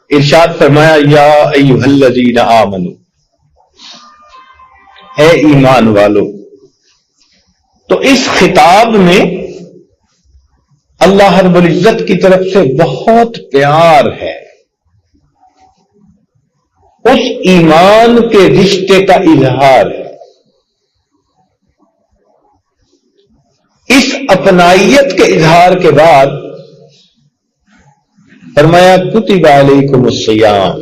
ارشاد فرمایا یا ایھا الذین آمنو، اے ایمان والو. تو اس خطاب میں اللہ رب العزت کی طرف سے بہت پیار ہے، اس ایمان کے رشتے کا اظہار ہے، اس اپنائیت کے اظہار کے بعد فرمایا کتب علیکم الصیام،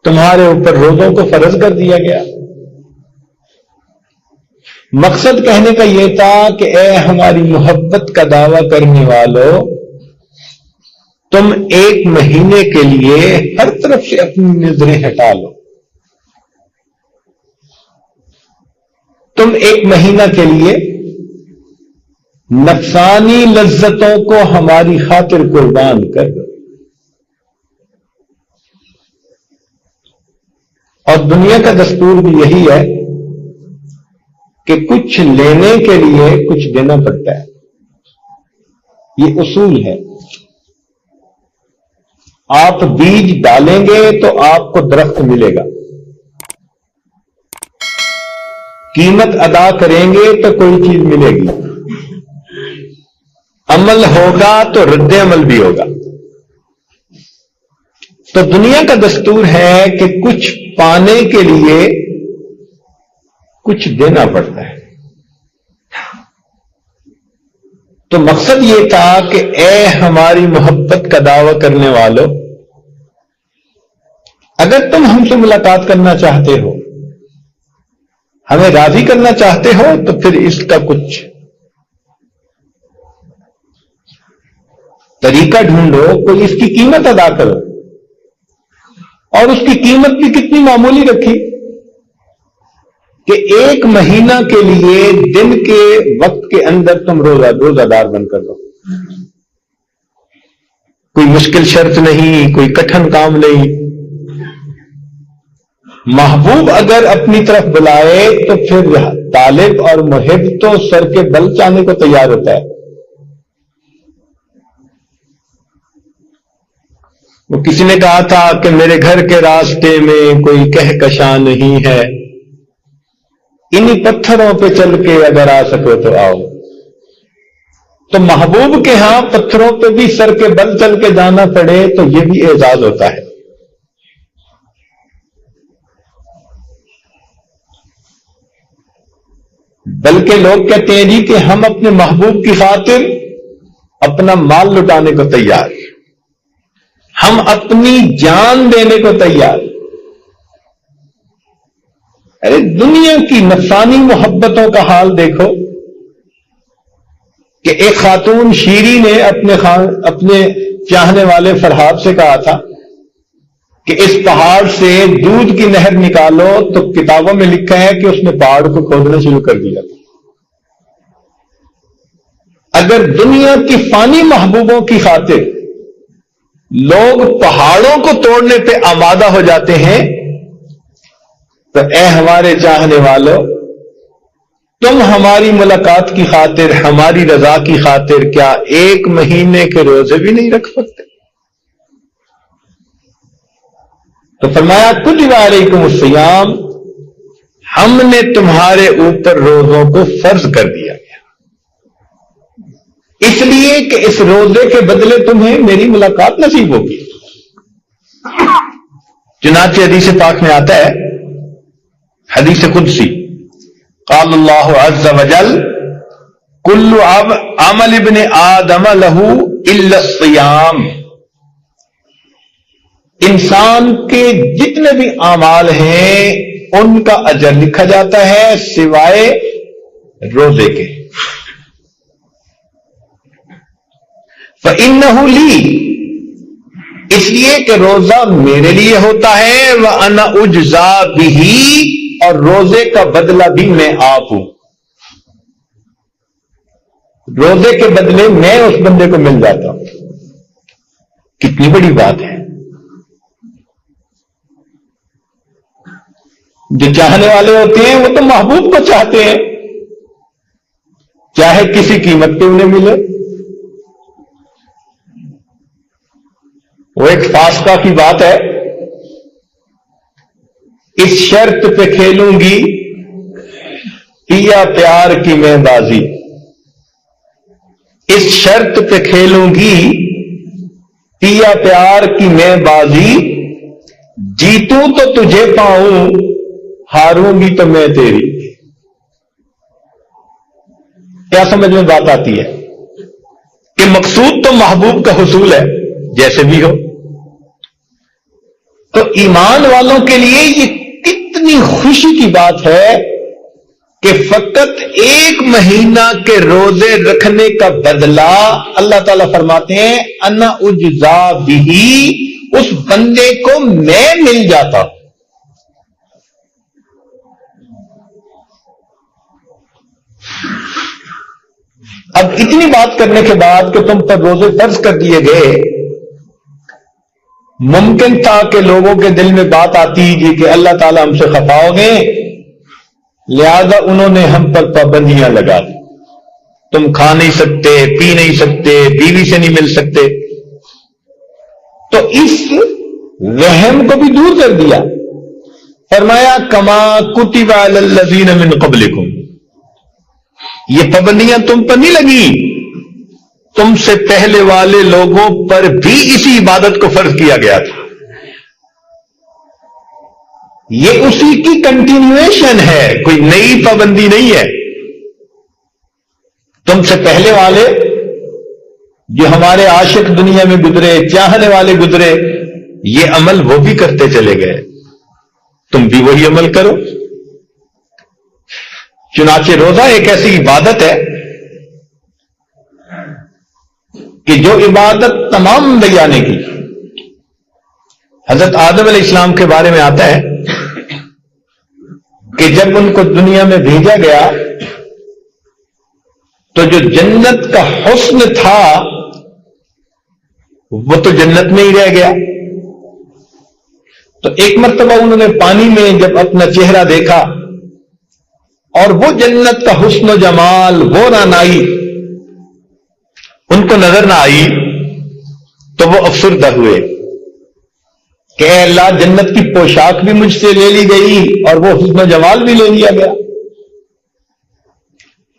تمہارے اوپر روزوں کو فرض کر دیا گیا. مقصد کہنے کا یہ تھا کہ اے ہماری محبت کا دعویٰ کرنے والوں، تم ایک مہینے کے لیے ہر طرف سے اپنی نظریں ہٹا لو. تم ایک مہینہ کے لیے نفسانی لذتوں کو ہماری خاطر قربان کر دو. اور دنیا کا دستور بھی یہی ہے کہ کچھ لینے کے لیے کچھ دینا پڑتا ہے، یہ اصول ہے. آپ بیج ڈالیں گے تو آپ کو درخت ملے گا، قیمت ادا کریں گے تو کوئی چیز ملے گی، عمل ہوگا تو رد عمل بھی ہوگا. تو دنیا کا دستور ہے کہ کچھ پانے کے لیے کچھ دینا پڑتا ہے. تو مقصد یہ تھا کہ اے ہماری محبت کا دعویٰ کرنے والوں، اگر تم ہم سے ملاقات کرنا چاہتے ہو، ہمیں راضی کرنا چاہتے ہو، تو پھر اس کا کچھ طریقہ ڈھونڈو، کوئی اس کی قیمت ادا کرو. اور اس کی قیمت بھی کتنی معمولی رکھی کہ ایک مہینہ کے لیے دن کے وقت کے اندر تم روزہ دار بن کر لو. کوئی مشکل شرط نہیں، کوئی کٹھن کام نہیں. محبوب اگر اپنی طرف بلائے تو پھر طالب اور محب تو سر کے بل چاہنے کو تیار ہوتا ہے. وہ کسی نے کہا تھا کہ میرے گھر کے راستے میں کوئی کہکشاں نہیں ہے، انہی پتھروں پہ چل کے اگر آ سکو تو آؤ. تو محبوب کے ہاں پتھروں پہ بھی سر کے بل چل کے جانا پڑے تو یہ بھی اعزاز ہوتا ہے. بلکہ لوگ کہتے ہیں جی کہ ہم اپنے محبوب کی خاطر اپنا مال لٹانے کو تیار، ہم اپنی جان دینے کو تیار. ارے دنیا کی نفسانی محبتوں کا حال دیکھو کہ ایک خاتون شیری نے اپنے چاہنے والے فرحاد سے کہا تھا کہ اس پہاڑ سے دودھ کی نہر نکالو، تو کتابوں میں لکھا ہے کہ اس نے پہاڑ کو کھودنا شروع کر دیا. اگر دنیا کی فانی محبوبوں کی خاطر لوگ پہاڑوں کو توڑنے پہ آمادہ ہو جاتے ہیں، تو اے ہمارے چاہنے والوں، تم ہماری ملاقات کی خاطر، ہماری رضا کی خاطر کیا ایک مہینے کے روزے بھی نہیں رکھ سکتے؟ تو فرمایا کتب علیکم الصیام، ہم نے تمہارے اوپر روزوں کو فرض کر دیا گیا، اس لیے کہ اس روزے کے بدلے تمہیں میری ملاقات نصیب ہوگی. چنانچہ حدیث پاک میں آتا ہے، حدیث قدسی، قال اللہ عز وجل کل عمل ابن آدم لہ الا الصیام، انسان کے جتنے بھی اعمال ہیں ان کا اجر لکھا جاتا ہے سوائے روزے کے. فإنہ لی، اس لیے کہ روزہ میرے لیے ہوتا ہے، وأنا اجزا بہ، اور روزے کا بدلہ بھی میں آپ ہوں. روزے کے بدلے میں اس بندے کو مل جاتا ہوں. کتنی بڑی بات ہے. جو چاہنے والے ہوتے ہیں وہ تو محبوب کو چاہتے ہیں، چاہے کسی قیمت پہ انہیں ملے. وہ ایک فاسقہ کی بات ہے، اس شرط پہ کھیلوں گی پیا پیار کی میں بازی، اس شرط پہ کھیلوں گی پیا پیار کی میں بازی، جیتوں تو تجھے پاؤں ہاروں گی تو میں تیری۔ کیا سمجھ میں بات آتی ہے کہ مقصود تو محبوب کا حصول ہے جیسے بھی ہو۔ تو ایمان والوں کے لیے یہ کتنی خوشی کی بات ہے کہ فقط ایک مہینہ کے روزے رکھنے کا بدلہ اللہ تعالیٰ فرماتے ہیں انا اجزا بہی، اس بندے کو میں مل جاتا ہوں۔ اب اتنی بات کرنے کے بعد کہ تم پر روزے فرض کر دیے گئے، ممکن تھا کہ لوگوں کے دل میں بات آتی جی کہ اللہ تعالیٰ ہم سے خفا ہو گئے، لہذا انہوں نے ہم پر پابندیاں لگا دی، تم کھا نہیں سکتے، پی نہیں سکتے، بیوی سے نہیں مل سکتے۔ تو اس وہم کو بھی دور کر دیا، فرمایا کما کتب علی الذین من قبلکم، یہ پابندیاں تم پر نہیں لگی، تم سے پہلے والے لوگوں پر بھی اسی عبادت کو فرض کیا گیا تھا، یہ اسی کی کنٹینیویشن ہے، کوئی نئی پابندی نہیں ہے۔ تم سے پہلے والے جو ہمارے عاشق دنیا میں گزرے، چاہنے والے گزرے، یہ عمل وہ بھی کرتے چلے گئے، تم بھی وہی عمل کرو۔ چنانچہ روزہ ایک ایسی عبادت ہے کہ جو عبادت تمام انبیاء نے کی۔ حضرت آدم علیہ السلام کے بارے میں آتا ہے کہ جب ان کو دنیا میں بھیجا گیا تو جو جنت کا حسن تھا وہ تو جنت میں ہی رہ گیا۔ تو ایک مرتبہ انہوں نے پانی میں جب اپنا چہرہ دیکھا اور وہ جنت کا حسن و جمال، وہ رعنائی ان کو نظر نہ آئی تو وہ افسردہ ہوئے کہ اے اللہ، جنت کی پوشاک بھی مجھ سے لے لی گئی اور وہ حسن و جمال بھی لے لیا گیا۔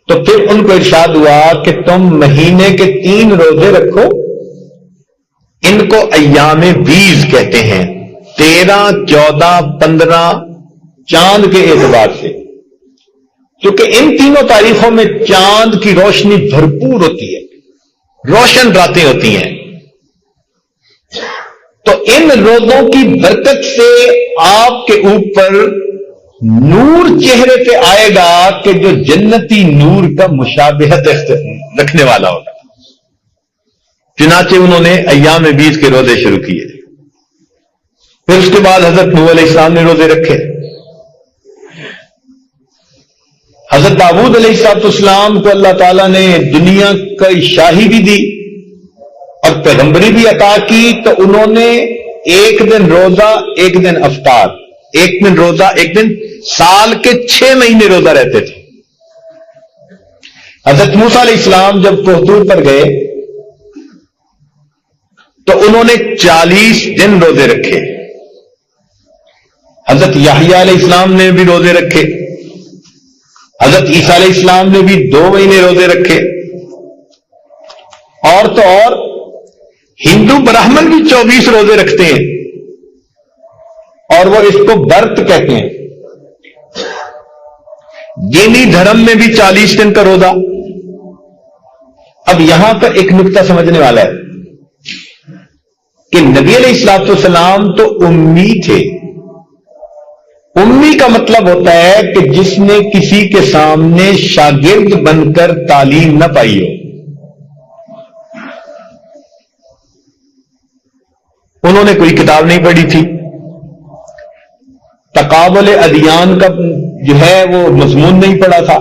تو پھر ان کو ارشاد ہوا کہ تم مہینے کے 3 روزے رکھو، ان کو ایام بیز کہتے ہیں، 13، 14، 15 چاند کے اعتبار سے، کیونکہ ان تینوں تاریخوں میں چاند کی روشنی بھرپور ہوتی ہے، روشن راتیں ہوتی ہیں۔ تو ان روزوں کی برکت سے آپ کے اوپر نور چہرے پہ آئے گا کہ جو جنتی نور کا مشابہت رکھنے والا ہوگا۔ چنانچہ انہوں نے ایام بیز کے روزے شروع کیے، پھر اس کے بعد حضرت نوح علیہ السلام نے روزے رکھے، حضرت داؤد علیہ السلام کو اللہ تعالیٰ نے دنیا کی شاہی بھی دی اور پیغمبری بھی عطا کی، تو انہوں نے ایک دن روزہ ایک دن افطار، ایک دن روزہ ایک دن، سال کے 6 مہینے روزہ رہتے تھے۔ حضرت موسیٰ علیہ السلام جب کوہ طور پر گئے تو انہوں نے 40 دن روزے رکھے، حضرت یحییٰ علیہ السلام نے بھی روزے رکھے، حضرت عیسیٰ علیہ السلام نے بھی 2 مہینے روزے رکھے، اور تو اور ہندو براہمن بھی 24 روزے رکھتے ہیں اور وہ اس کو برت کہتے ہیں۔ دینی دھرم میں بھی 40 دن کا روزہ۔ اب یہاں پر ایک نکتہ سمجھنے والا ہے کہ نبی علیہ الصلوۃ والسلام تو امی تھے۔ امی کا مطلب ہوتا ہے کہ جس نے کسی کے سامنے شاگرد بن کر تعلیم نہ پائی ہو۔ انہوں نے کوئی کتاب نہیں پڑھی تھی، تقابل ادیان کا جو ہے وہ مضمون نہیں پڑھا تھا،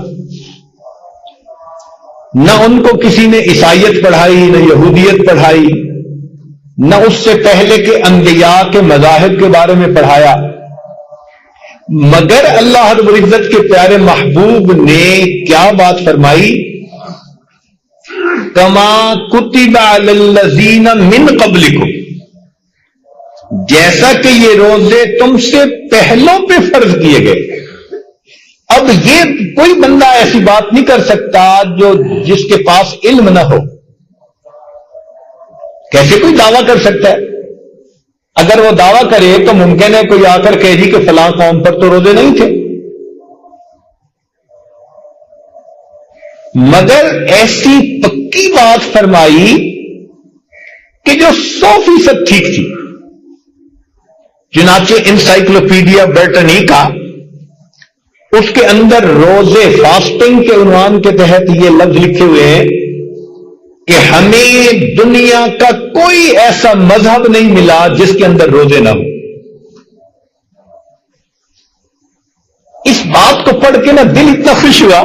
نہ ان کو کسی نے عیسائیت پڑھائی، نہ یہودیت پڑھائی، نہ اس سے پہلے کے انبیاء کے مذاہب کے بارے میں پڑھایا، مگر اللہ رب العزت کے پیارے محبوب نے کیا بات فرمائی؟ کما کتب علی الذین من قبلکم، جیسا کہ یہ روزے تم سے پہلوں پہ فرض کیے گئے. اب یہ کوئی بندہ ایسی بات نہیں کر سکتا جس کے پاس علم نہ ہو. کیسے کوئی دعویٰ کر سکتا ہے؟ اگر وہ دعویٰ کرے تو ممکن ہے کوئی آ کر کہے جی کہ فلاں قوم پر تو روزے نہیں تھے. مگر ایسی پکی بات فرمائی کہ جو 100% ٹھیک تھی. چنانچہ انسائکلوپیڈیا برٹنیکا اس کے اندر روزے فاسٹنگ کے عنوان کے تحت یہ لفظ لکھے ہوئے ہیں کہ ہمیں دنیا کا کوئی ایسا مذہب نہیں ملا جس کے اندر روزے نہ ہو. اس بات کو پڑھ کے نا دل اتنا خوش ہوا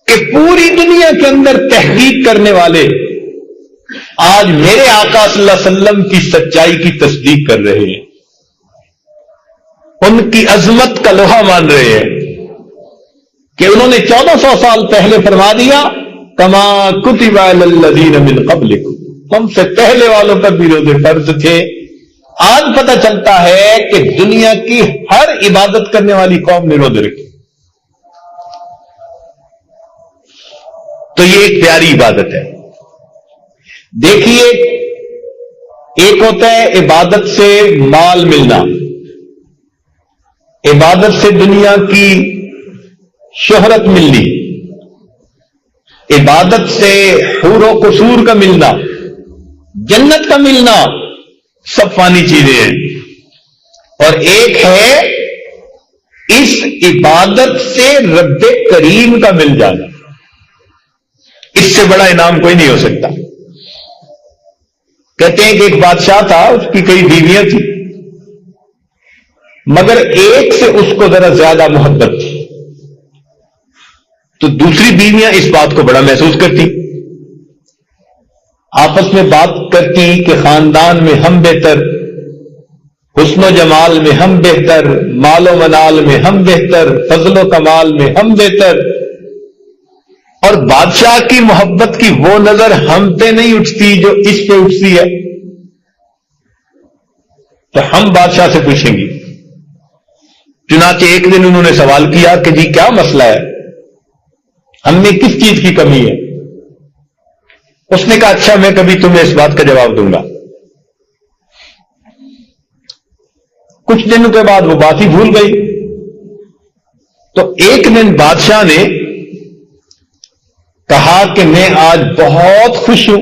کہ پوری دنیا کے اندر تحقیق کرنے والے آج میرے آقا صلی اللہ علیہ وسلم کی سچائی کی تصدیق کر رہے ہیں, ان کی عظمت کا لوہا مان رہے ہیں کہ انہوں نے 1400 سال پہلے فرما دیا کما کتب علی الذین من قبلکم, تم سے پہلے والوں پر بھی روزے فرض تھے. آج پتہ چلتا ہے کہ دنیا کی ہر عبادت کرنے والی قوم نے روزے رکھے. تو یہ ایک پیاری عبادت ہے. دیکھیے, ایک ہوتا ہے عبادت سے مال ملنا, عبادت سے دنیا کی شہرت ملنی, عبادت سے حور و قصور کا ملنا, جنت کا ملنا, سب فانی چیزیں ہیں. اور ایک ہے اس عبادت سے رب کریم کا مل جانا. اس سے بڑا انعام کوئی نہیں ہو سکتا. کہتے ہیں کہ ایک بادشاہ تھا, اس کی کئی بیویاں تھیں, مگر ایک سے اس کو ذرا زیادہ محبت تھی. تو دوسری بیویاں اس بات کو بڑا محسوس کرتی, آپس میں بات کرتی کہ خاندان میں ہم بہتر, حسن و جمال میں ہم بہتر, مال و منال میں ہم بہتر, فضل و کمال میں ہم بہتر. اور بادشاہ کی محبت کی وہ نظر ہم پہ نہیں اٹھتی جو اس پہ اٹھتی ہے. تو ہم بادشاہ سے پوچھیں گے. چنانچہ ایک دن انہوں نے سوال کیا کہ جی کیا مسئلہ ہے, ہم میں کس چیز کی کمی ہے؟ اس نے کہا اچھا میں کبھی تمہیں اس بات کا جواب دوں گا. کچھ دنوں کے بعد وہ بات ہی بھول گئی. تو ایک دن بادشاہ نے کہا کہ میں آج بہت خوش ہوں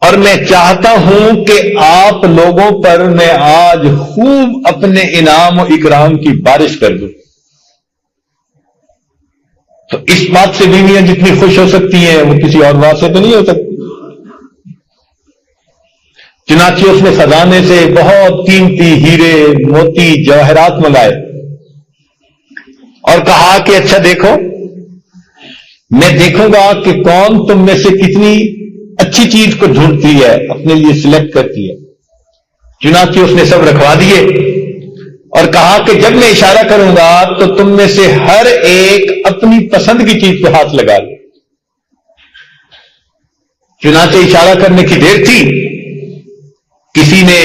اور میں چاہتا ہوں کہ آپ لوگوں پر میں آج خوب اپنے انعام و اکرام کی بارش کر دوں. تو اس بات سے بیویاں جتنی خوش ہو سکتی ہیں وہ کسی اور بات سے تو نہیں ہو سکتی. چنانچہ اس نے خزانے سے بہت قیمتی ہیرے موتی جواہرات منگائے اور کہا کہ اچھا دیکھو, میں دیکھوں گا کہ کون تم میں سے کتنی اچھی چیز کو ڈھونڈتی ہے, اپنے لیے سلیکٹ کرتی ہے. چنانچہ اس نے سب رکھوا دیے اور کہا کہ جب میں اشارہ کروں گا تو تم میں سے ہر ایک اپنی پسند کی چیز پہ ہاتھ لگا لے. چنانچہ اشارہ کرنے کی دیر تھی, کسی نے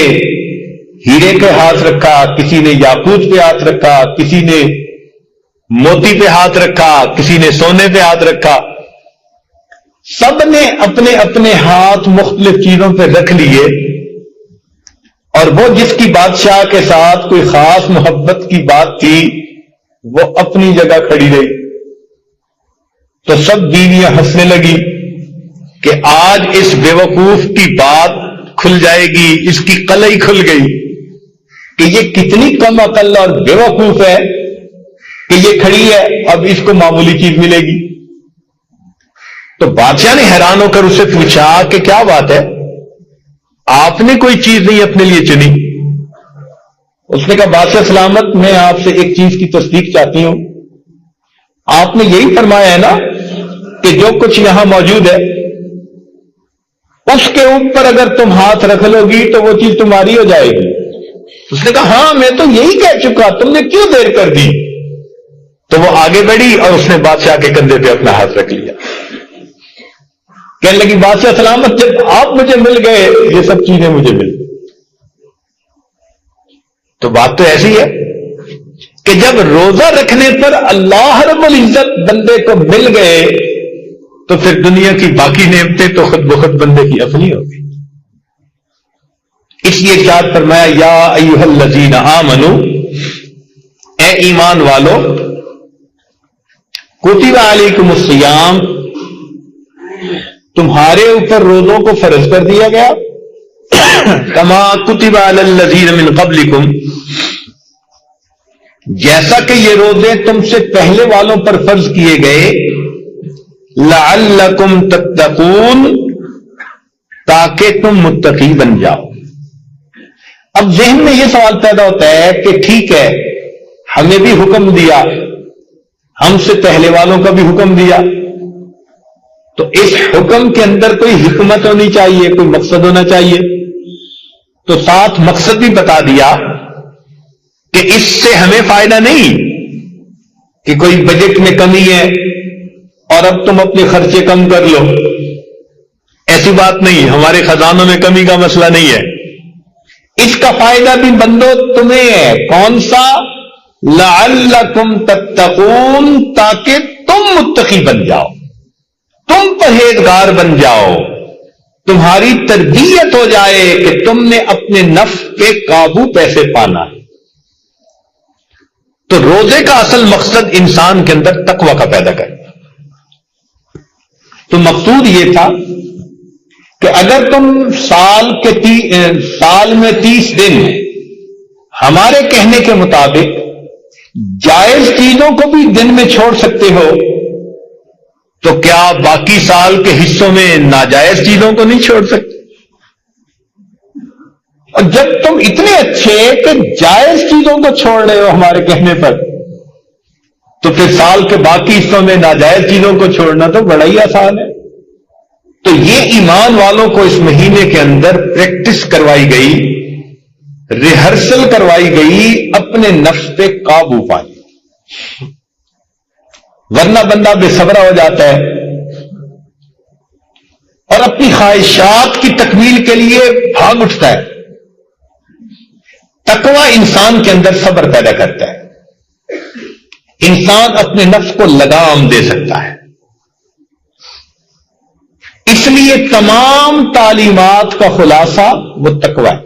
ہیرے کے ہاتھ رکھا, کسی نے یاقوت پہ ہاتھ رکھا, کسی نے موتی پہ ہاتھ رکھا, کسی نے سونے پہ ہاتھ رکھا. سب نے اپنے اپنے ہاتھ مختلف چیزوں پہ رکھ لیے اور وہ جس کی بادشاہ کے ساتھ کوئی خاص محبت کی بات تھی وہ اپنی جگہ کھڑی رہی. تو سب بیویاں ہنسنے لگی کہ آج اس بے وقوف کی بات کھل جائے گی, اس کی قلعی کھل گئی کہ یہ کتنی کم عقل اور بے وقوف ہے کہ یہ کھڑی ہے, اب اس کو معمولی چیز ملے گی. تو بادشاہ نے حیران ہو کر اس سے پوچھا کہ کیا بات ہے, آپ نے کوئی چیز نہیں اپنے لیے چنی؟ اس نے کہا بادشاہ سلامت, میں آپ سے ایک چیز کی تصدیق چاہتی ہوں. آپ نے یہی فرمایا ہے نا کہ جو کچھ یہاں موجود ہے اس کے اوپر اگر تم ہاتھ رکھ لو گی تو وہ چیز تمہاری ہو جائے گی. اس نے کہا ہاں میں تو یہی کہہ چکا, تم نے کیوں دیر کر دی؟ تو وہ آگے بڑھی اور اس نے بادشاہ کے کندھے پہ اپنا ہاتھ رکھ لیا. کہنے لگی بادشاہ سلامت, جب آپ مجھے مل گئے یہ سب چیزیں مجھے مل گئی. تو بات تو ایسی ہے کہ جب روزہ رکھنے پر اللہ رب العزت بندے کو مل گئے تو پھر دنیا کی باقی نعمتیں تو خود بخود بندے کی اپنی ہوگی. اس لیے ارشاد فرمایا یا ایھا الذین آمنوا، اے ایمان والو، کتب علیکم الصیام، تمہارے اوپر روزوں کو فرض کر دیا گیا، کما کتب علی الذین من قبلکم، جیسا کہ یہ روزے تم سے پہلے والوں پر فرض کیے گئے، لعلکم تتقون، تاکہ تم متقی بن جاؤ. اب ذہن میں یہ سوال پیدا ہوتا ہے کہ ٹھیک ہے، ہمیں بھی حکم دیا، ہم سے پہلے والوں کا بھی حکم دیا، تو اس حکم کے اندر کوئی حکمت ہونی چاہیے، کوئی مقصد ہونا چاہیے. تو ساتھ مقصد بھی بتا دیا کہ اس سے ہمیں فائدہ نہیں کہ کوئی بجٹ میں کمی ہے اور اب تم اپنے خرچے کم کر لو، ایسی بات نہیں، ہمارے خزانوں میں کمی کا مسئلہ نہیں ہے. اس کا فائدہ بھی بندو تمہیں ہے. کون سا؟ لعلکم تتقون، تاکہ تم متقی بن جاؤ، تم پرہیزگار بن جاؤ، تمہاری تربیت ہو جائے کہ تم نے اپنے نفس پہ قابو کیسے پانا ہے. تو روزے کا اصل مقصد انسان کے اندر تقوی کا پیدا کرنا. تو مقصود یہ تھا کہ اگر تم سال میں 30 دن ہمارے کہنے کے مطابق جائز چیزوں کو بھی دن میں چھوڑ سکتے ہو، تو کیا باقی سال کے حصوں میں ناجائز چیزوں کو نہیں چھوڑ سکتے؟ اور جب تم اتنے اچھے کہ جائز چیزوں کو چھوڑ رہے ہو ہمارے کہنے پر، تو پھر سال کے باقی حصوں میں ناجائز چیزوں کو چھوڑنا تو بڑا ہی آسان ہے. تو یہ ایمان والوں کو اس مہینے کے اندر پریکٹس کروائی گئی، ریہرسل کروائی گئی اپنے نفس پہ قابو پانے. ورنہ بندہ بے صبر ہو جاتا ہے اور اپنی خواہشات کی تکمیل کے لیے بھاگ اٹھتا ہے. تقوی انسان کے اندر صبر پیدا کرتا ہے، انسان اپنے نفس کو لگام دے سکتا ہے. اس لیے تمام تعلیمات کا خلاصہ وہ تقوی ہے.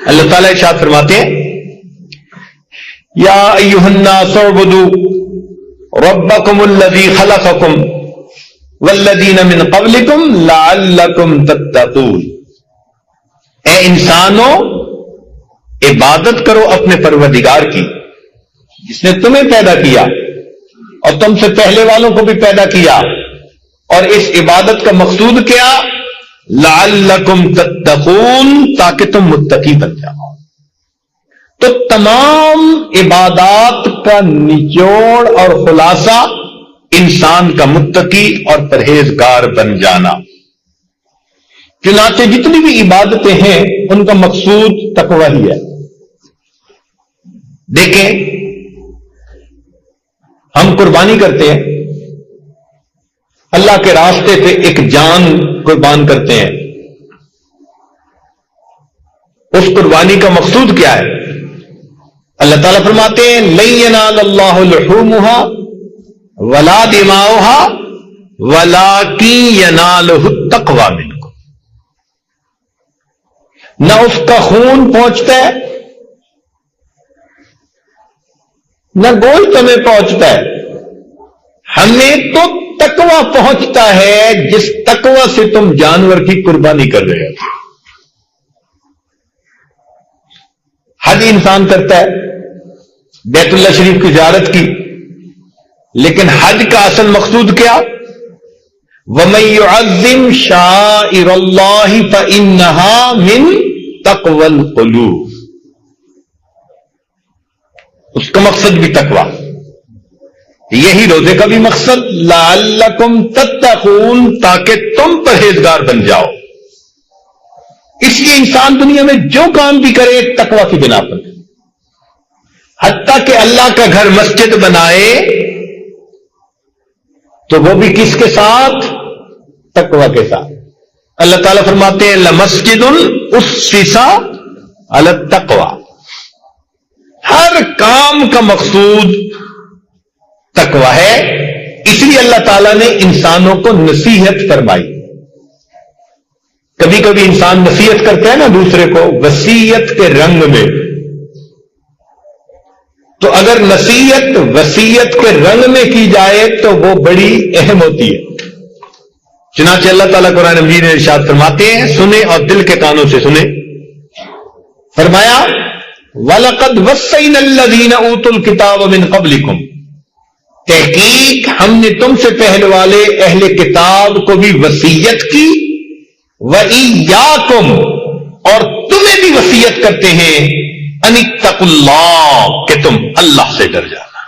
اللہ تعالیٰ ارشاد فرماتے ہیں یا ایھا الناس اعبدوا ربکم الذی خلقکم والذین من قبلکم لعلکم تتقون. اے انسانوں، عبادت کرو اپنے پروردگار کی جس نے تمہیں پیدا کیا اور تم سے پہلے والوں کو بھی پیدا کیا. اور اس عبادت کا مقصود کیا؟ لعلکم تتقون، تاکہ تم متقی بن جاؤ. تو تمام عبادات کا نچوڑ اور خلاصہ انسان کا متقی اور پرہیزگار بن جانا. چنانچہ جتنی بھی عبادتیں ہیں ان کا مقصود تقوی ہی ہے. دیکھیں، ہم قربانی کرتے ہیں، اللہ کے راستے پہ ایک جان قربان کرتے ہیں. اس قربانی کا مقصود کیا ہے؟ اللہ تعالیٰ فرماتے ہیں لن ینال اللہ لحومها ولا دماؤها ولکن ینالہ التقوی منکم. نہ اس کا خون پہنچتا ہے نہ گوشت تمہیں پہنچتا ہے، ہمیں تو تقوی پہنچتا ہے جس تقوی سے تم جانور کی قربانی کر رہے ہو. حج انسان کرتا ہے بیت اللہ شریف کی زیارت کی، لیکن حج کا اصل مقصود کیا؟ وَمَن يُعَظِّمْ شَعَائِرَ اللَّهِ فَإِنَّهَا مِن تَقْوَى الْقُلُوبِ. اس کا مقصد بھی تقوی. یہی روزے کا بھی مقصد لعلکم تتقون، تاکہ تم پرہیزگار بن جاؤ. اس لیے انسان دنیا میں جو کام بھی کرے تقوی کی بنا پر، حتیٰ کہ اللہ کا گھر مسجد بنائے تو وہ بھی کس کے ساتھ؟ تقوی کے ساتھ. اللہ تعالیٰ فرماتے ہیں لمسجد اسسا علی التقوی، ہر کام کا مقصود تقوی ہے. اس لیے اللہ تعالیٰ نے انسانوں کو نصیحت فرمائی. کبھی کبھی انسان نصیحت کرتا ہے نا دوسرے کو وصیت کے رنگ میں، تو اگر نصیحت وصیت کے رنگ میں کی جائے تو وہ بڑی اہم ہوتی ہے. چنانچہ اللہ تعالیٰ قرآن مجید میں ارشاد فرماتے ہیں، سنیں اور دل کے کانوں سے سنیں. فرمایا وَلَقَدْ وَصَّيْنَا الَّذِينَ أُوتُوا الْكِتَابَ مِنْ قَبْلِكُمْ، تحقیق ہم نے تم سے پہلے والے اہل کتاب کو بھی وصیت کی، وَإِيَّاكُمْ، اور تمہیں بھی وصیت کرتے ہیں، أَنِ اتَّقُوا اللَّهَ، کہ تم اللہ سے ڈر جانا.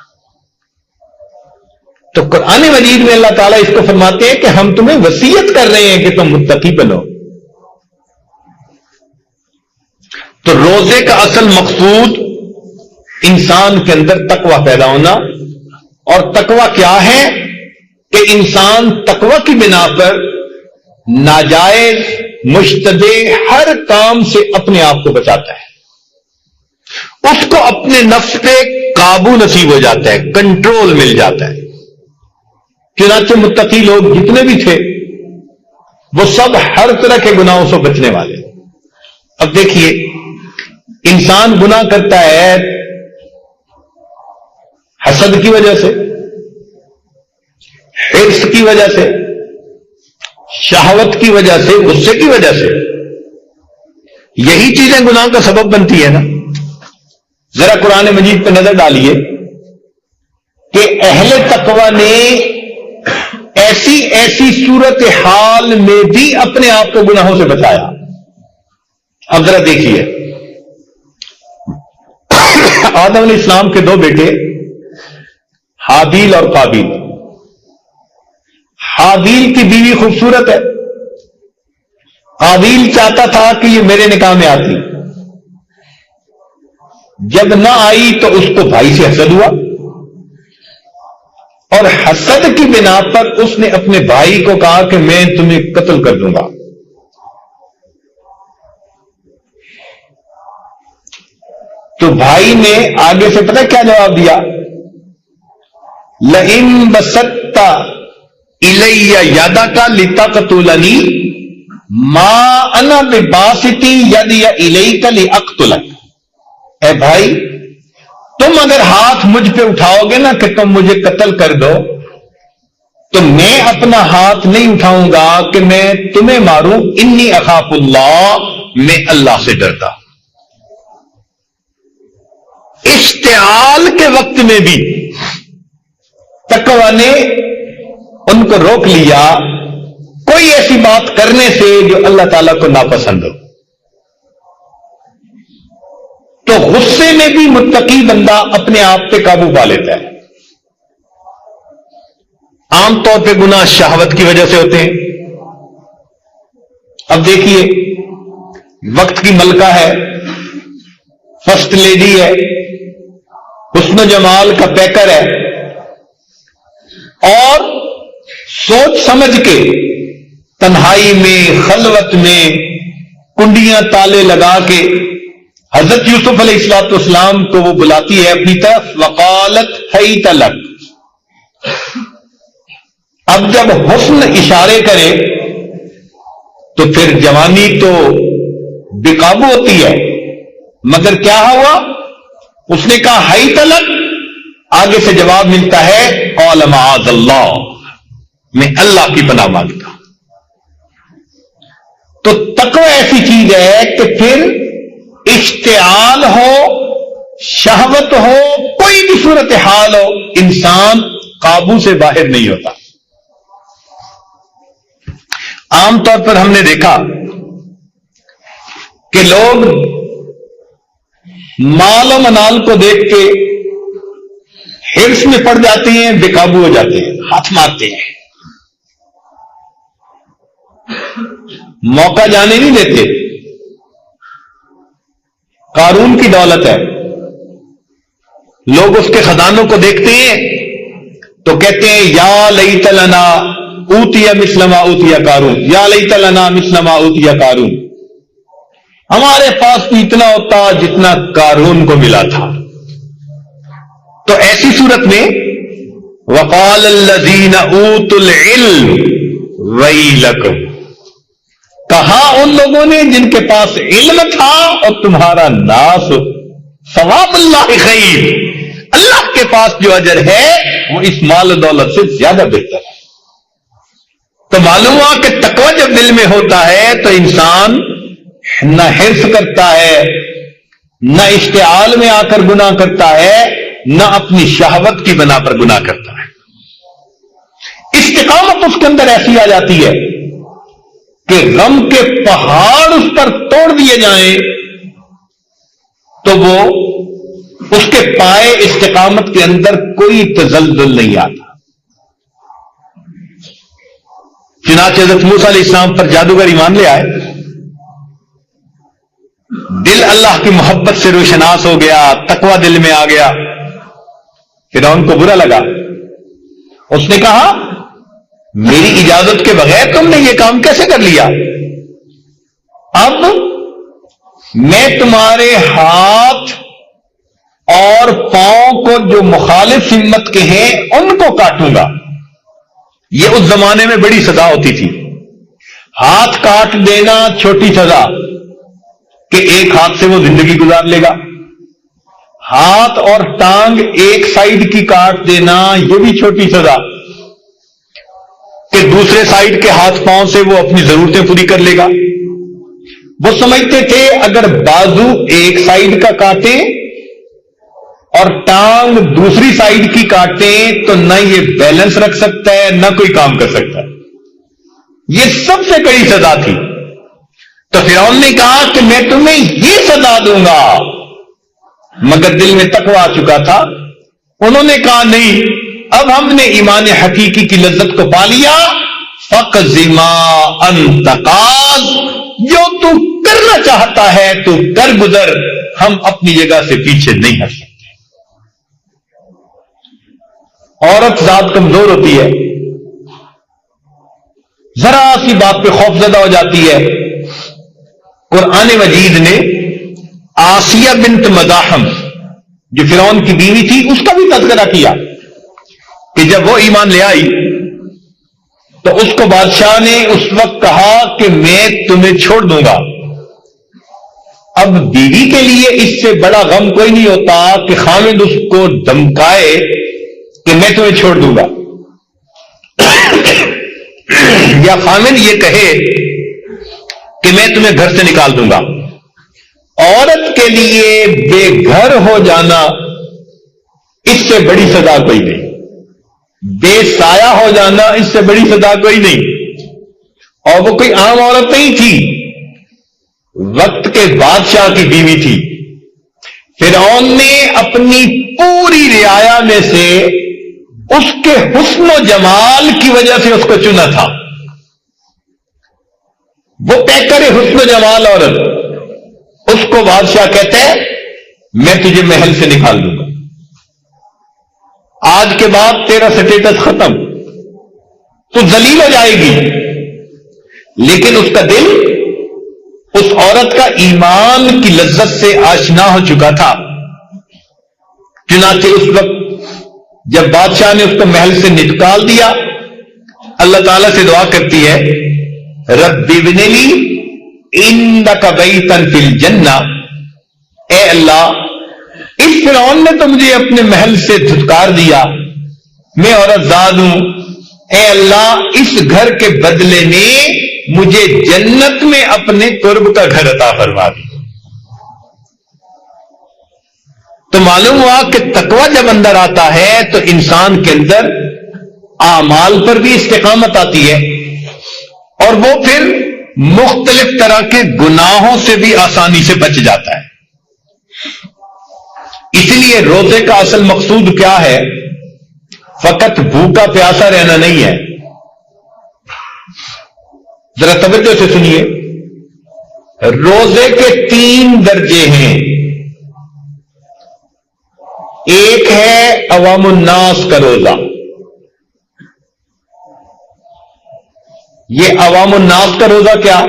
تو قرآن مجید میں اللہ تعالیٰ اس کو فرماتے ہیں کہ ہم تمہیں وصیت کر رہے ہیں کہ تم متقی بنو. تو روزے کا اصل مقصود انسان کے اندر تقوی پیدا ہونا. اور تقوی کیا ہے کہ انسان تقوی کی بنا پر ناجائز مشتبہ ہر کام سے اپنے آپ کو بچاتا ہے. اس کو اپنے نفس پہ قابو نصیب ہو جاتا ہے، کنٹرول مل جاتا ہے. چنانچہ متقی لوگ جتنے بھی تھے وہ سب ہر طرح کے گناہوں سے بچنے والے. اب دیکھیے انسان گناہ کرتا ہے حسد کی وجہ سے، حرص کی وجہ سے، شہوت کی وجہ سے، غصے کی وجہ سے. یہی چیزیں گناہ کا سبب بنتی ہے نا. ذرا قرآن مجید پہ نظر ڈالیے کہ اہل تقوی نے ایسی ایسی صورت حال میں بھی اپنے آپ کو گناہوں سے بچایا. اب ذرا دیکھیے آدم علیہ السلام کے دو بیٹے حابیل اور قابیل. حابیل کی بیوی خوبصورت ہے، قابیل چاہتا تھا کہ یہ میرے نکاح میں آتی. جب نہ آئی تو اس کو بھائی سے حسد ہوا، اور حسد کی بنا پر اس نے اپنے بھائی کو کہا کہ میں تمہیں قتل کر دوں گا. تو بھائی نے آگے سے پتہ کیا جواب دیا؟ لَئِن بَسَطْتَ إِلَيَّ يَدَكَ لِتَقْتُلَنِي مَا أَنَا بِبَاسِطٍ يَدِيَ إِلَيْكَ لِأَقْتُلَكَ. اے بھائی تم اگر ہاتھ مجھ پہ اٹھاؤ گے نا کہ تم مجھے قتل کر دو، تو میں اپنا ہاتھ نہیں اٹھاؤں گا کہ میں تمہیں ماروں. انی اخاف اللہ، میں اللہ سے ڈرتا. اشتعال کے وقت میں بھی تقوی نے ان کو روک لیا کوئی ایسی بات کرنے سے جو اللہ تعالیٰ کو ناپسند ہو. تو غصے میں بھی متقی بندہ اپنے آپ پہ قابو پا لیتا ہے. عام طور پہ گناہ شہوت کی وجہ سے ہوتے ہیں. اب دیکھیے وقت کی ملکہ ہے، فرسٹ لیڈی ہے، حسن و جمال کا پیکر ہے، اور سوچ سمجھ کے تنہائی میں خلوت میں کنڈیاں تالے لگا کے حضرت یوسف علیہ الصلوۃ والسلام کو وہ بلاتی ہے اپنی طرف. وقالت حیت لک. اب جب حسن اشارے کرے تو پھر جوانی تو بے قابو ہوتی ہے، مگر کیا ہوا؟ اس نے کہا حیت لک. آگے سے جواب ملتا ہے قال معاذ اللہ، میں اللہ کی پناہ مانگتا ہوں. تو تقوی ایسی چیز ہے کہ پھر اشتعال ہو، شہوت ہو، کوئی بھی صورت حال ہو، انسان قابو سے باہر نہیں ہوتا. عام طور پر ہم نے دیکھا کہ لوگ مال و منال کو دیکھ کے حرص میں پڑ جاتے ہیں، بے قابو ہو جاتے ہیں، ہاتھ مارتے ہیں، موقع جانے نہیں دیتے. قارون کی دولت ہے، لوگ اس کے خزانوں کو دیکھتے ہیں تو کہتے ہیں یا لیت لنا اوتیا مثل ما اوتیا قارون، یا لیت لنا مثل ما اوتیا قارون. ہمارے پاس بھی اتنا ہوتا جتنا قارون کو ملا تھا. تو ایسی صورت میں وقال الذین اوتوا العلم ویلکم، کہا ان لوگوں نے جن کے پاس علم تھا اور تمہارا ناس، ثواب اللہ خیر، اللہ کے پاس جو اجر ہے وہ اس مال و دولت سے زیادہ بہتر ہے. تو معلوم ہوا کہ تقوی جب دل میں ہوتا ہے تو انسان نہ حرص کرتا ہے، نہ اشتعال میں آ کر گناہ کرتا ہے، نہ اپنی شہوت کی بنا پر گناہ کرتا ہے. استقامت اس کے اندر ایسی آ جاتی ہے کہ غم کے پہاڑ اس پر توڑ دیے جائیں تو وہ اس کے پائے استقامت کے اندر کوئی تزلزل نہیں آتا. چنانچہ حضرت موسیٰ علیہ السلام پر جادوگر ایمان لے آئے، دل اللہ کی محبت سے روشناس ہو گیا، تقوی دل میں آ گیا. فرعون کو برا لگا، اس نے کہا میری اجازت کے بغیر تم نے یہ کام کیسے کر لیا؟ اب میں تمہارے ہاتھ اور پاؤں کو جو مخالف ہمت کے ہیں ان کو کاٹوں گا. یہ اس زمانے میں بڑی سزا ہوتی تھی. ہاتھ کاٹ دینا چھوٹی سزا کہ ایک ہاتھ سے وہ زندگی گزار لے گا. ہاتھ اور ٹانگ ایک سائیڈ کی کاٹ دینا یہ بھی چھوٹی سزا کہ دوسرے سائیڈ کے ہاتھ پاؤں سے وہ اپنی ضرورتیں پوری کر لے گا. وہ سمجھتے تھے اگر بازو ایک سائیڈ کا کاٹیں اور ٹانگ دوسری سائیڈ کی کاٹیں تو نہ یہ بیلنس رکھ سکتا ہے نہ کوئی کام کر سکتا ہے. یہ سب سے بڑی سزا تھی. تو فرعون نے کہا کہ میں تمہیں یہ سزا دوں گا، مگر دل میں تقوی آ چکا تھا. انہوں نے کہا نہیں، اب ہم نے ایمان حقیقی کی لذت کو پا لیا. فَقْضِ مَا أَنْتَ قَاضٍ، جو تو کرنا چاہتا ہے تو کر گزر، ہم اپنی جگہ سے پیچھے نہیں ہٹ سکتے. عورت ذات کمزور ہوتی ہے، ذرا سی بات پہ خوف زدہ ہو جاتی ہے. قرآن مجید نے آسیہ بنت مزاحم جو فرعون کی بیوی تھی اس کا بھی تذکرہ کیا کہ جب وہ ایمان لے آئی تو اس کو بادشاہ نے اس وقت کہا کہ میں تمہیں چھوڑ دوں گا. اب بیوی کے لیے اس سے بڑا غم کوئی نہیں ہوتا کہ خامد اس کو دھمکائے کہ میں تمہیں چھوڑ دوں گا، یا خامد یہ کہے کہ میں تمہیں گھر سے نکال دوں گا. عورت کے لیے بے گھر ہو جانا اس سے بڑی سزا کوئی نہیں، بے سایہ ہو جانا اس سے بڑی سزا کوئی نہیں. اور وہ کوئی عام عورت نہیں تھی، وقت کے بادشاہ کی بیوی تھی. فرعون نے اپنی پوری رعایا میں سے اس کے حسن و جمال کی وجہ سے اس کو چنا تھا. وہ پیکر حسن و جمال عورت، اس کو بادشاہ کہتا ہے میں تجھے محل سے نکال دوں گا، آج کے بعد تیرا سٹیٹس ختم، تو ذلیل ہو جائے گی. لیکن اس کا دل اس عورت کا ایمان کی لذت سے آشنا ہو چکا تھا. چنانچہ اس وقت جب بادشاہ نے اس کو محل سے نکال دیا، اللہ تعالیٰ سے دعا کرتی ہے رب ابن لی عندک بیتا فی الجنہ، اے اللہ اس فرعون نے تو مجھے اپنے محل سے دھتکار دیا، میں عورت زاد ہوں، اے اللہ اس گھر کے بدلے میں مجھے جنت میں اپنے قرب کا گھر عطا فرما دی. تو معلوم ہوا کہ تقوی جب اندر آتا ہے تو انسان کے اندر اعمال پر بھی استقامت آتی ہے اور وہ پھر مختلف طرح کے گناہوں سے بھی آسانی سے بچ جاتا ہے. اس لیے روزے کا اصل مقصود کیا ہے؟ فقط بھوکا پیاسا رہنا نہیں ہے. ذرا توجہ سے سنیے، روزے کے 3 درجے ہیں. ایک ہے عوام الناس کا روزہ. یہ عوام الناس کا روزہ کیا؟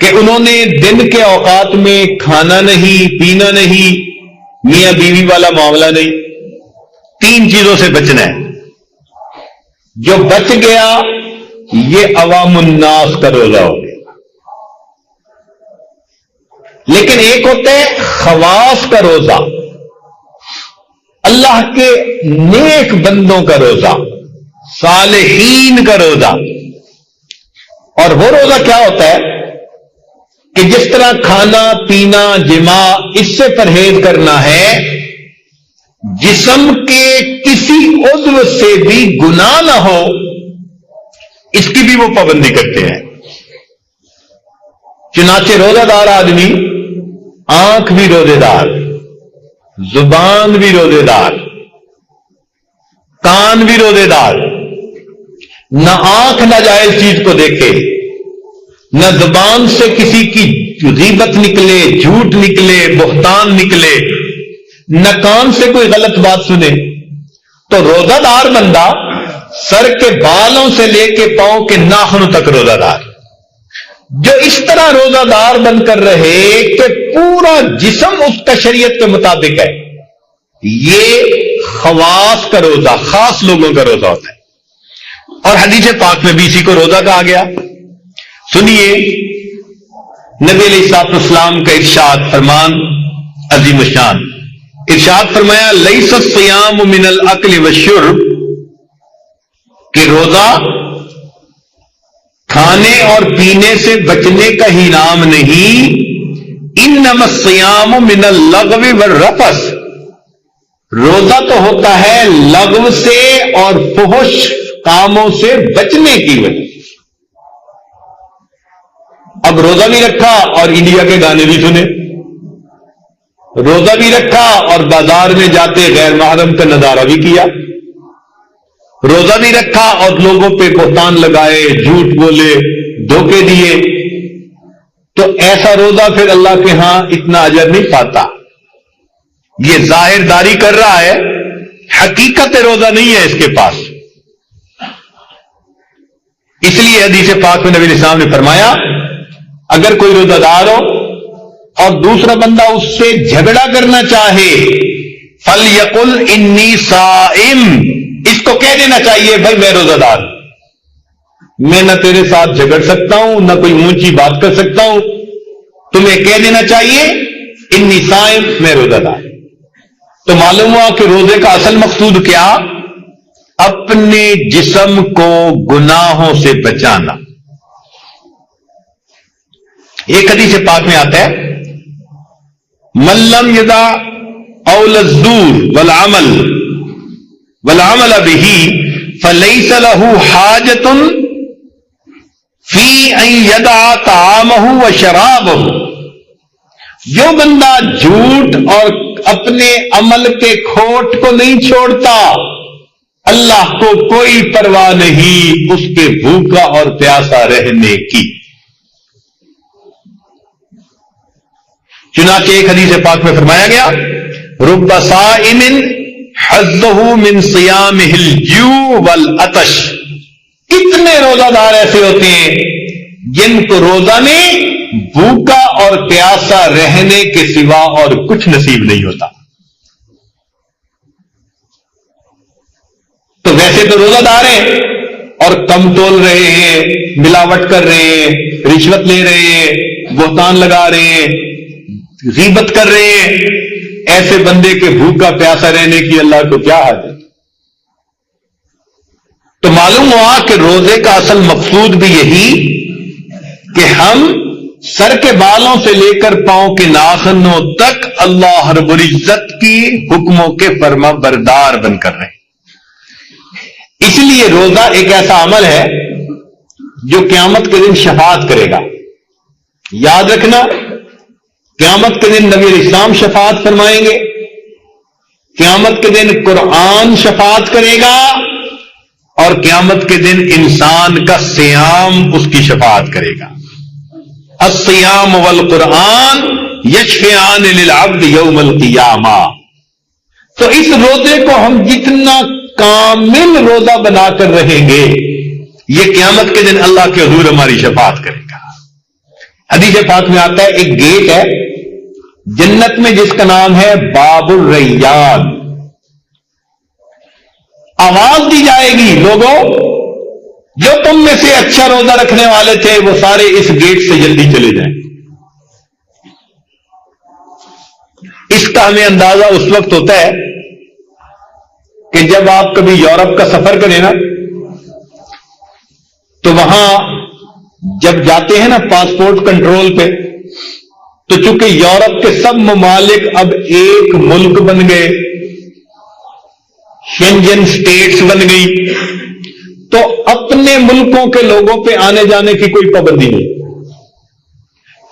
کہ انہوں نے دن کے اوقات میں کھانا نہیں، پینا نہیں، میاں بیوی والا معاملہ نہیں، 3 چیزوں سے بچنا ہے. جو بچ گیا یہ عوام الناس کا روزہ ہو گیا. لیکن ایک ہوتا ہے خواص کا روزہ، اللہ کے نیک بندوں کا روزہ، صالحین کا روزہ. اور وہ روزہ کیا ہوتا ہے کہ جس طرح کھانا پینا جماع اس سے پرہیز کرنا ہے، جسم کے کسی عضو سے بھی گناہ نہ ہو اس کی بھی وہ پابندی کرتے ہیں. چنانچہ روزہ دار آدمی آنکھ بھی روزے دار، زبان بھی روزے دار، کان بھی روزے دار، نہ آنکھ ناجائز چیز کو دیکھے، نہ زبان سے کسی کی غیبت نکلے، جھوٹ نکلے، بہتان نکلے، نہ کان سے کوئی غلط بات سنے. تو روزہ دار بندہ سر کے بالوں سے لے کے پاؤں کے ناخنوں تک روزہ دار. جو اس طرح روزہ دار بن کر رہے کہ پورا جسم اس کا شریعت کے مطابق ہے، یہ خواص کا روزہ، خاص لوگوں کا روزہ ہوتا ہے. اور حدیث پاک میں بھی اسی کو روزہ کہا گیا. سنیے نبی علیہ الصلوۃ والسلام کا ارشاد فرمان عظیم الشان. ارشاد فرمایا لیس الصیام من الاکل والشرب، کہ روزہ کھانے اور پینے سے بچنے کا ہی نام نہیں، انما الصیام من اللغو والرفث، روزہ تو ہوتا ہے لغو سے اور فحش کاموں سے بچنے کی وجہ. اب روزہ بھی رکھا اور انڈیا کے گانے بھی سنے، روزہ بھی رکھا اور بازار میں جاتے غیر محرم کا نظارہ بھی کیا، روزہ بھی رکھا اور لوگوں پہ بہتان لگائے، جھوٹ بولے، دھوکے دیے. تو ایسا روزہ پھر اللہ کے ہاں اتنا اجر نہیں پاتا. یہ ظاہر داری کر رہا ہے، حقیقت روزہ نہیں ہے اس کے پاس. اس لیے حدیث پاک میں نبی علیہ السلام نے فرمایا اگر کوئی روزہ دار ہو اور دوسرا بندہ اس سے جھگڑا کرنا چاہے، فَلْيَقُلْ إِنِّي صَائِمٌ، اس کو کہہ دینا چاہیے بھائی میں روزہ دار، میں نہ تیرے ساتھ جھگڑ سکتا ہوں نہ کوئی اونچی بات کر سکتا ہوں. تمہیں کہہ دینا چاہیے انی صائم، میں روزہ دار. تو معلوم ہوا کہ روزے کا اصل مقصود کیا؟ اپنے جسم کو گناہوں سے بچانا. ایک حدیث پاک میں آتا ہے من لم یدع قول الزور والعمل به فليس له حاجة في ان يدع طعامه وشرابه. جو بندہ جھوٹ اور اپنے عمل کے کھوٹ کو نہیں چھوڑتا، اللہ کو کوئی پرواہ نہیں اس کے بھوکا اور پیاسا رہنے کی. چنانچہ ایک حدیث پاک میں فرمایا گیا رب صائم حظہ من صیامہ الجوع والعطش. کتنے روزہ دار ایسے ہوتے ہیں جن کو روزہ میں بھوکا اور پیاسا رہنے کے سوا اور کچھ نصیب نہیں ہوتا. تو ویسے تو روزہ دار ہیں اور کم تول رہے ہیں، ملاوٹ کر رہے ہیں، رشوت لے رہے ہیں، بہتان لگا رہے ہیں، غیبت کر رہے ہیں. ایسے بندے کے بھوکا پیاسا رہنے کی اللہ کو کیا حاجت؟ تو معلوم ہوا کہ روزے کا اصل مقصود بھی یہی کہ ہم سر کے بالوں سے لے کر پاؤں کے ناخنوں تک اللہ رب العزت کی حکموں کے فرما بردار بن کر رہے. اس لیے روزہ ایک ایسا عمل ہے جو قیامت کے دن شفاعت کرے گا. یاد رکھنا، قیامت کے دن نبی علیہ السلام شفاعت فرمائیں گے، قیامت کے دن قرآن شفاعت کرے گا، اور قیامت کے دن انسان کا صیام اس کی شفاعت کرے گا. الصیام والقرآن یشفعان للعبد یوم القیامہ. تو اس روزے کو ہم جتنا کامل روزہ بنا کر رہیں گے، یہ قیامت کے دن اللہ کے حضور ہماری شفاعت کرے گا. حدیث پاک میں آتا ہے ایک گیٹ ہے جنت میں جس کا نام ہے باب الریان. آواز دی جائے گی لوگوں جو تم میں سے اچھا روزہ رکھنے والے تھے وہ سارے اس گیٹ سے جلدی چلے جائیں. اس کا ہمیں اندازہ اس وقت ہوتا ہے کہ جب آپ کبھی یورپ کا سفر کریں نا تو وہاں جب جاتے ہیں نا پاسپورٹ کنٹرول پہ تو چونکہ یورپ کے سب ممالک اب ایک ملک بن گئے, شینجن سٹیٹس بن گئی, تو اپنے ملکوں کے لوگوں پہ آنے جانے کی کوئی پابندی نہیں.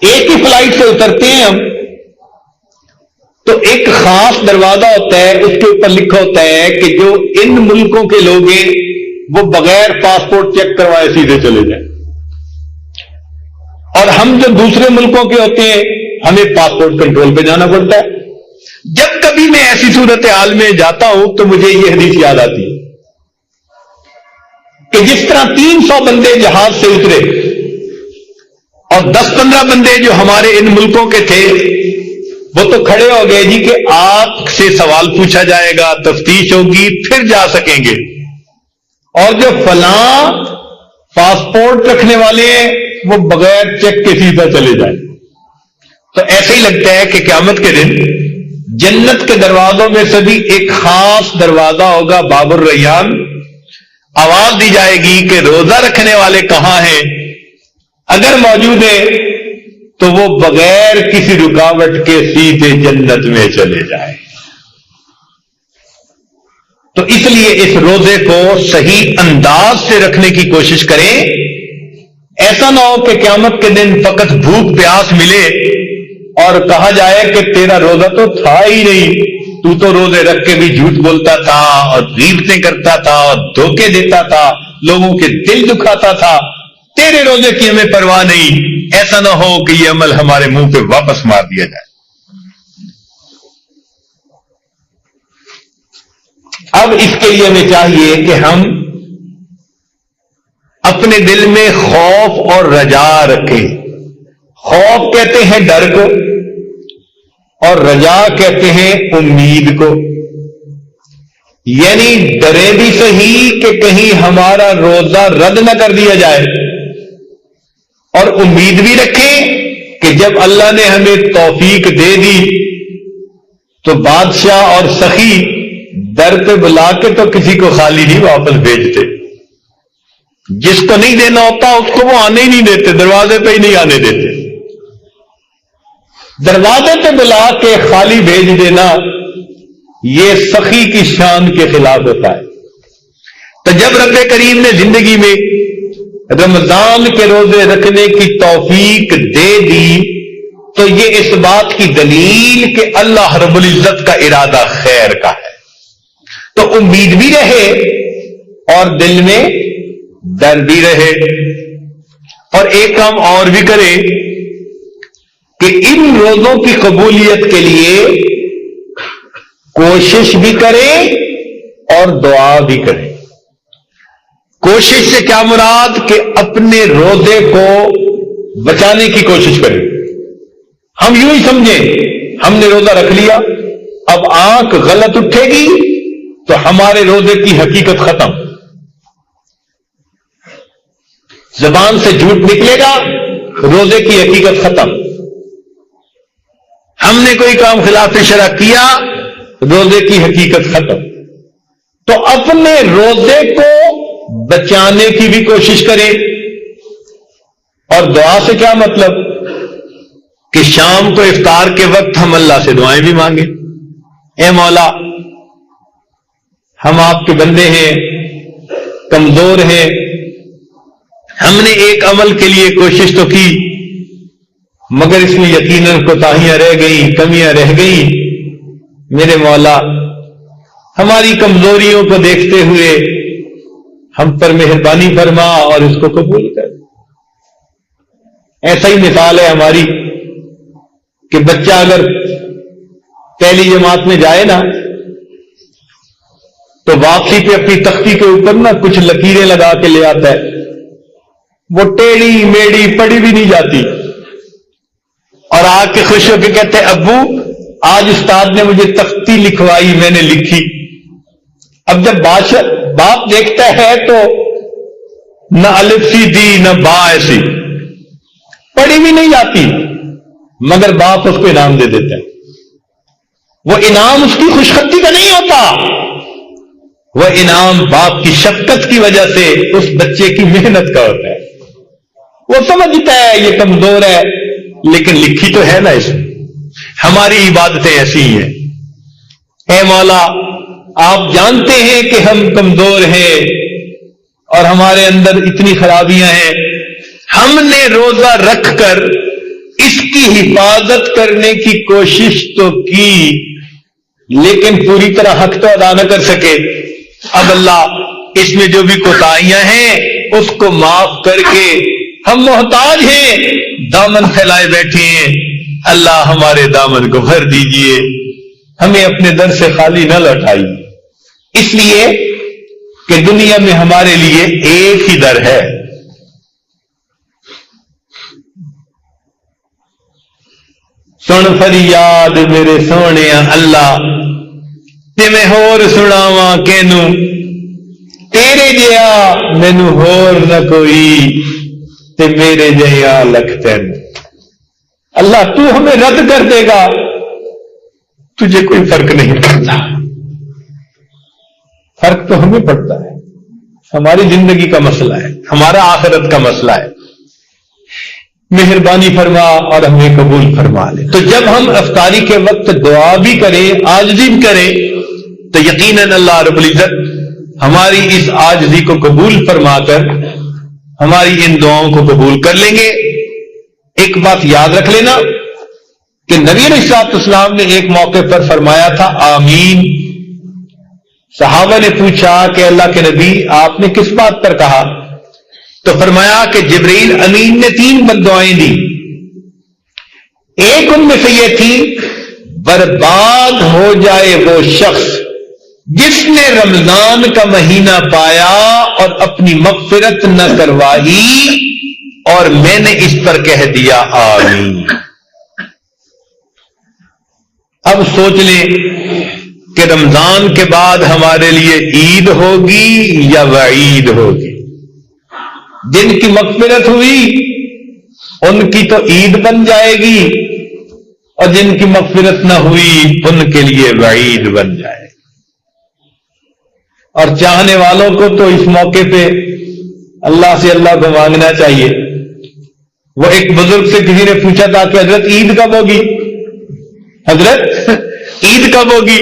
ایک ہی فلائٹ سے اترتے ہیں ہم تو ایک خاص دروازہ ہوتا ہے, اس کے اوپر لکھا ہوتا ہے کہ جو ان ملکوں کے لوگ ہیں وہ بغیر پاسپورٹ چیک کروائے سیدھے چلے جائیں, اور ہم جو دوسرے ملکوں کے ہوتے ہیں ہمیں پاسپورٹ کنٹرول پہ جانا پڑتا ہے. جب کبھی میں ایسی صورت حال میں جاتا ہوں تو مجھے یہ حدیث یاد آتی ہے کہ جس طرح 300 بندے جہاز سے اترے اور 10-15 بندے جو ہمارے ان ملکوں کے تھے وہ تو کھڑے ہو گئے جی کہ آپ سے سوال پوچھا جائے گا, تفتیش ہوگی, پھر جا سکیں گے, اور جو فلاں پاسپورٹ رکھنے والے ہیں وہ بغیر چیک کے سیدھا چلے جائیں. تو ایسے ہی لگتا ہے کہ قیامت کے دن جنت کے دروازوں میں سے بھی ایک خاص دروازہ ہوگا باب الریان. آواز دی جائے گی کہ روزہ رکھنے والے کہاں ہیں, اگر موجود ہیں تو وہ بغیر کسی رکاوٹ کے سیدھے جنت میں چلے جائیں. تو اس لیے اس روزے کو صحیح انداز سے رکھنے کی کوشش کریں. ایسا نہ ہو کہ قیامت کے دن فقط بھوک پیاس ملے اور کہا جائے کہ تیرا روزہ تو تھا ہی نہیں, تو روزے رکھ کے بھی جھوٹ بولتا تھا اور غیبتیں کرتا تھا اور دھوکے دیتا تھا, لوگوں کے دل دکھاتا تھا, تیرے روزے کی ہمیں پرواہ نہیں. ایسا نہ ہو کہ یہ عمل ہمارے منہ پہ واپس مار دیا جائے. اب اس کے لیے ہمیں چاہیے کہ ہم اپنے دل میں خوف اور رجا رکھیں. خوف کہتے ہیں ڈر کو اور رجا کہتے ہیں امید کو. یعنی ڈرے بھی صحیح کہ کہیں ہمارا روزہ رد نہ کر دیا جائے, اور امید بھی رکھیں کہ جب اللہ نے ہمیں توفیق دے دی تو بادشاہ اور سخی در پہ بلا کے تو کسی کو خالی نہیں واپس بھیجتے. جس کو نہیں دینا ہوتا اس کو وہ آنے ہی نہیں دیتے, دروازے پہ ہی نہیں آنے دیتے. دروازے پہ بلا کے خالی بھیج دینا یہ سخی کی شان کے خلاف ہوتا ہے. تو جب رب کریم نے زندگی میں رمضان کے روزے رکھنے کی توفیق دے دی تو یہ اس بات کی دلیل کہ اللہ رب العزت کا ارادہ خیر کا ہے. تو امید بھی رہے اور دل میں ڈر بھی رہے, اور ایک کام اور بھی کرے کہ ان روزوں کی قبولیت کے لیے کوشش بھی کریں اور دعا بھی کریں. کوشش سے کیا مراد کہ اپنے روزے کو بچانے کی کوشش کریں. ہم یوں ہی سمجھیں ہم نے روزہ رکھ لیا, اب آنکھ غلط اٹھے گی تو ہمارے روزے کی حقیقت ختم, زبان سے جھوٹ نکلے گا روزے کی حقیقت ختم. ہم نے کوئی کام خلاف شرع کیا روزے کی حقیقت ختم. تو اپنے روزے کو بچانے کی بھی کوشش کریں. اور دعا سے کیا مطلب کہ شام کو افطار کے وقت ہم اللہ سے دعائیں بھی مانگیں. اے مولا ہم آپ کے بندے ہیں, کمزور ہیں, ہم نے ایک عمل کے لیے کوشش تو کی مگر اس میں یقیناً کوتاہیاں رہ گئیں, کمیاں رہ گئیں. میرے مولا ہماری کمزوریوں کو دیکھتے ہوئے ہم پر مہربانی فرما اور اس کو قبول کر. ایسا ہی مثال ہے ہماری کہ بچہ اگر پہلی جماعت میں جائے نا تو واپسی پہ اپنی تختی کے اوپر نا کچھ لکیریں لگا کے لے آتا ہے. وہ ٹیڑھی میڑھی پڑی بھی نہیں جاتی, اور آ کے خوش ہو کے کہتے ابو آج استاد نے مجھے تختی لکھوائی، میں نے لکھی۔ اب جب باپ دیکھتا ہے تو نہ الف سی دی نہ با ایسی، پڑھی بھی نہیں جاتی، مگر باپ اس کو انعام دے دیتا ہے۔ وہ انعام اس کی خوشخطی کا نہیں ہوتا، وہ انعام باپ کی شفقت کی وجہ سے اس بچے کی محنت کا ہوتا ہے۔ وہ سمجھتا ہے یہ کمزور ہے لیکن لکھی تو ہے نا اس میں۔ ہماری عبادتیں ایسی ہی ہیں۔ اے مولا آپ جانتے ہیں کہ ہم کمزور ہیں اور ہمارے اندر اتنی خرابیاں ہیں، ہم نے روزہ رکھ کر اس کی حفاظت کرنے کی کوشش تو کی لیکن پوری طرح حق تو ادا نہ کر سکے۔ اب اللہ اس میں جو بھی کوتاہیاں ہیں اس کو معاف کر کے، ہم محتاج ہیں، دامن پھیلائے بیٹھے ہیں، اللہ ہمارے دامن کو بھر دیجئے، ہمیں اپنے در سے خالی نہ لوٹائیے۔ اس لیے کہ دنیا میں ہمارے لیے ایک ہی در ہے۔ سن فریاد میرے سونے اللہ، تے میں ہور سناواں کینوں، تیرے جیا مینوں ہور نہ کوئی، تے میرے جیا لکھ تین۔ اللہ تو ہمیں رد کر دے گا، تجھے کوئی فرق نہیں پڑتا۔ فرق تو ہمیں پڑتا ہے، ہماری زندگی کا مسئلہ ہے، ہمارا آخرت کا مسئلہ ہے۔ مہربانی فرما اور ہمیں قبول فرما لے۔ تو جب ہم افطاری کے وقت دعا بھی کریں، عاجزی بھی کریں، تو یقیناً اللہ رب العزت ہماری اس عاجزی کو قبول فرما کر ہماری ان دعاؤں کو قبول کر لیں گے۔ ایک بات یاد رکھ لینا کہ نبی علیہ السلام نے ایک موقع پر فرمایا تھا آمین۔ صحابہ نے پوچھا کہ اللہ کے نبی آپ نے کس بات پر کہا؟ تو فرمایا کہ جبرائیل امین نے 3 بددعائیں دی، ایک ان میں سے یہ تھی برباد ہو جائے وہ شخص جس نے رمضان کا مہینہ پایا اور اپنی مغفرت نہ کروائی، اور میں نے اس پر کہہ دیا آمین۔ اب سوچ لیں کہ رمضان کے بعد ہمارے لیے عید ہوگی یا وعید ہوگی؟ جن کی مغفرت ہوئی ان کی تو عید بن جائے گی، اور جن کی مغفرت نہ ہوئی ان کے لیے وعید بن جائے گی۔ اور چاہنے والوں کو تو اس موقع پہ اللہ سے اللہ کو مانگنا چاہیے۔ وہ ایک بزرگ سے کسی نے پوچھا تھا کہ حضرت عید کب ہوگی؟ حضرت عید کب ہوگی؟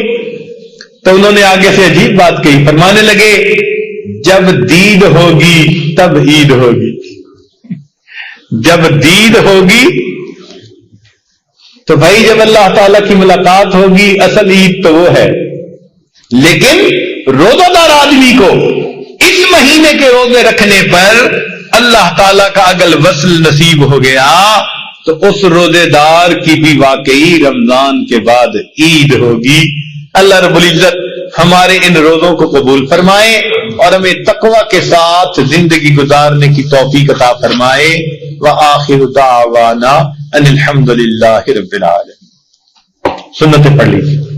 تو انہوں نے آگے سے عجیب بات کہی، فرمانے لگے جب دید ہوگی تب عید ہوگی۔ جب دید ہوگی تو بھائی جب اللہ تعالیٰ کی ملاقات ہوگی اصل عید تو وہ ہے، لیکن روزہ دار آدمی کو اس مہینے کے روزے رکھنے پر اللہ تعالیٰ کا اگر وصل نصیب ہو گیا تو اس روزے دار کی بھی واقعی رمضان کے بعد عید ہوگی۔ اللہ رب العزت ہمارے ان روزوں کو قبول فرمائے اور ہمیں تقوی کے ساتھ زندگی گزارنے کی توفیق عطا فرمائے۔ وآخر دعوانا ان الحمد للہ رب العالمین۔ سنتیں پڑھ لیجیے۔